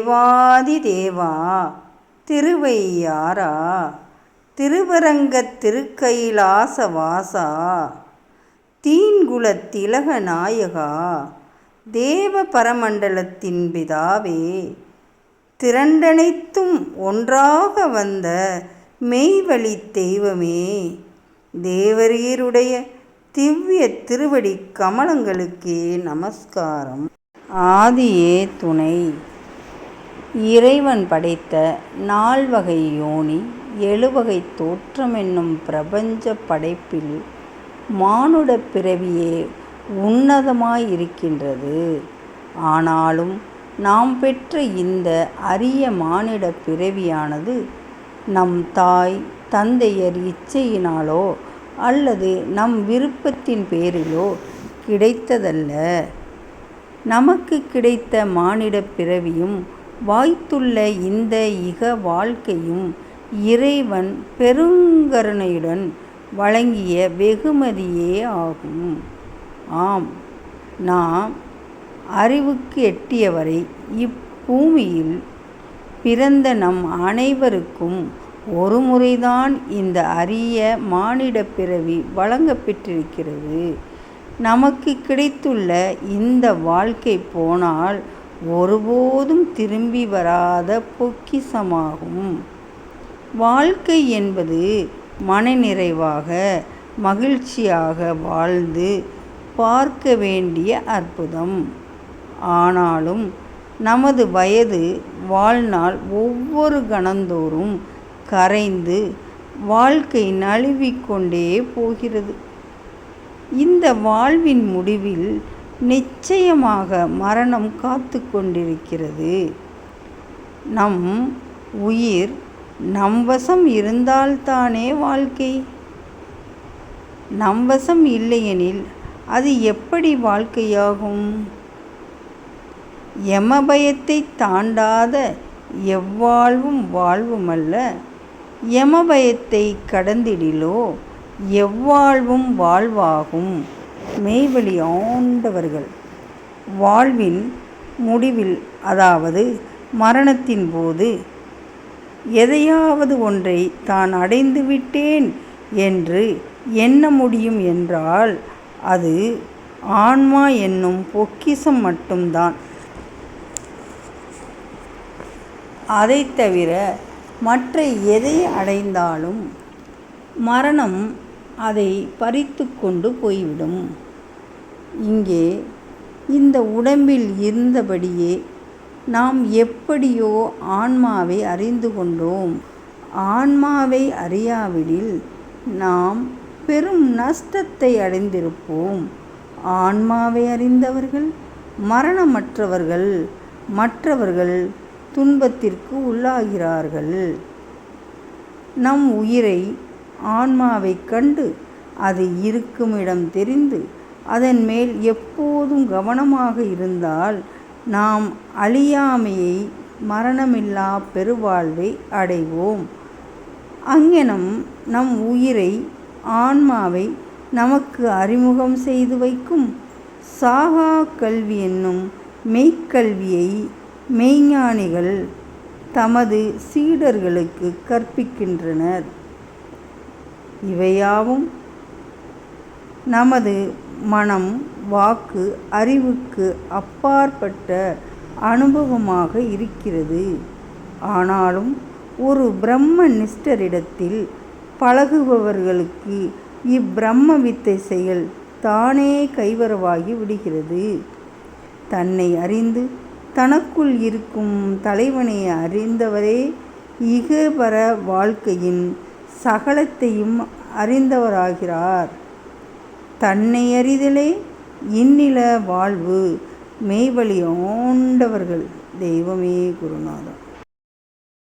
தேவாதி தேவா திருவையாரா திருவரங்கத் திருக்கைலாச வாசா தீன்குலத் திலக நாயகா தேவ பரமண்டலத்தின் பிதாவே திரண்டனைத்தும் ஒன்றாக வந்த மெய்வழித் தெய்வமே தேவரீருடைய திவ்ய திருவடி கமலங்களுக்கே நமஸ்காரம். ஆதியே துணை. இறைவன் படைத்த 4 வகை யோனி 7 வகை தோற்றம் என்னும் பிரபஞ்ச படைப்பில் மானுடப் பிறவியே உன்னதமாயிருக்கின்றது. ஆனாலும் நாம் பெற்ற இந்த அரிய மானிடப் பிறவியானது நம் தாய் தந்தையர் இச்சையினாலோ அல்லது நம் விருப்பத்தின் பேரிலோ கிடைத்ததல்ல. நமக்கு கிடைத்த மானிடப் பிறவியும் வாய்த்துள்ள இந்த இக வாழ்க்கையும் இறைவன் பெருங்கருணையுடன் வழங்கிய வெகுமதியே ஆகும். ஆம், நாம் அறிவுக்கு எட்டியவரை இப்பூமியில் பிறந்த நம் அனைவருக்கும் ஒரு முறைதான் இந்த அரிய மானிடப் பிறவி வழங்கப்பெற்றிருக்கிறது. நமக்கு கிடைத்துள்ள இந்த வாழ்க்கை போனால் ஒருபோதும் திரும்பி வராத பொக்கிஷமாகும். வாழ்க்கை என்பது மனநிறைவாக மகிழ்ச்சியாக வாழ்ந்து பார்க்க வேண்டிய அற்புதம். ஆனாலும் நமது வயது வாழ்நாள் ஒவ்வொரு கணந்தோறும் கரைந்து வாழ்க்கை நழுவிக்கொண்டே போகிறது. இந்த வாழ்வின் முடிவில் நிச்சயமாக மரணம் காத்து கொண்டிருக்கிறது. நம் உயிர் நம் வசம் இருந்தால்தானே வாழ்க்கை. நம் வசம் இல்லையெனில் அது எப்படி வாழ்க்கையாகும்? யமபயத்தை தாண்டாத எவ்வாழ்வும் வாழ்வுமல்ல. யமபயத்தை கடந்திடிலோ எவ்வாழ்வும் வாழ்வாகும். மெய்வழி ஆண்டவர்கள் வாழ்வின் முடிவில், அதாவது மரணத்தின் போது எதையாவது ஒன்றை தான் அடைந்து விட்டேன் என்று எண்ண முடியும் என்றால் அது ஆன்மா என்னும் பொக்கிஷம் மட்டும்தான். அதை தவிர மற்ற எதை அடைந்தாலும் மரணம் அதை பறித்து கொண்டு போய்விடும். இங்கே இந்த உடம்பில் இருந்தபடியே நாம் எப்படியோ ஆன்மாவை அறிந்து கொண்டோம். ஆன்மாவை அறியாவிடில் நாம் பெரும் நஷ்டத்தை அடைந்திருப்போம். ஆன்மாவை அறிந்தவர்கள் மரணமற்றவர்கள். மற்றவர்கள் துன்பத்திற்கு உள்ளாகிறார்கள். நம் உயிரை ஆன்மாவை கண்டு அது இருக்கும் இடம் தெரிந்து அதன் மேல் எப்போதும் கவனமாக இருந்தால் நாம் அழியாமையை மரணமில்லா பெருவாழ்வை அடைவோம். அங்ஙனம் நம் உயிரை ஆன்மாவை நமக்கு அறிமுகம் செய்து வைக்கும் சாகா கல்வி என்னும் மெய்க்கல்வியை மெய்ஞானிகள் தமது சீடர்களுக்கு கற்பிக்கின்றனர். இவையாவும் நமது மனம் வாக்கு அறிவுக்கு அப்பாற்பட்ட அனுபவமாக இருக்கிறது. ஆனாலும் ஒரு பிரம்ம நிஷ்டரிடத்தில் பழகுபவர்களுக்கு இப்பிரம்ம வித்தை செயல் தானே கைவரவாகி விடுகிறது. தன்னை அறிந்து தனக்குள் இருக்கும் தலைவனை அறிந்தவரே இகபர வாழ்க்கையின் சகலத்தையும் அறிந்தவராகிறார். தன்னை அறிதலே இந்நில வாழ்வு. மெய்வழி ஆண்டவர்கள் தெய்வமே குருநாதா.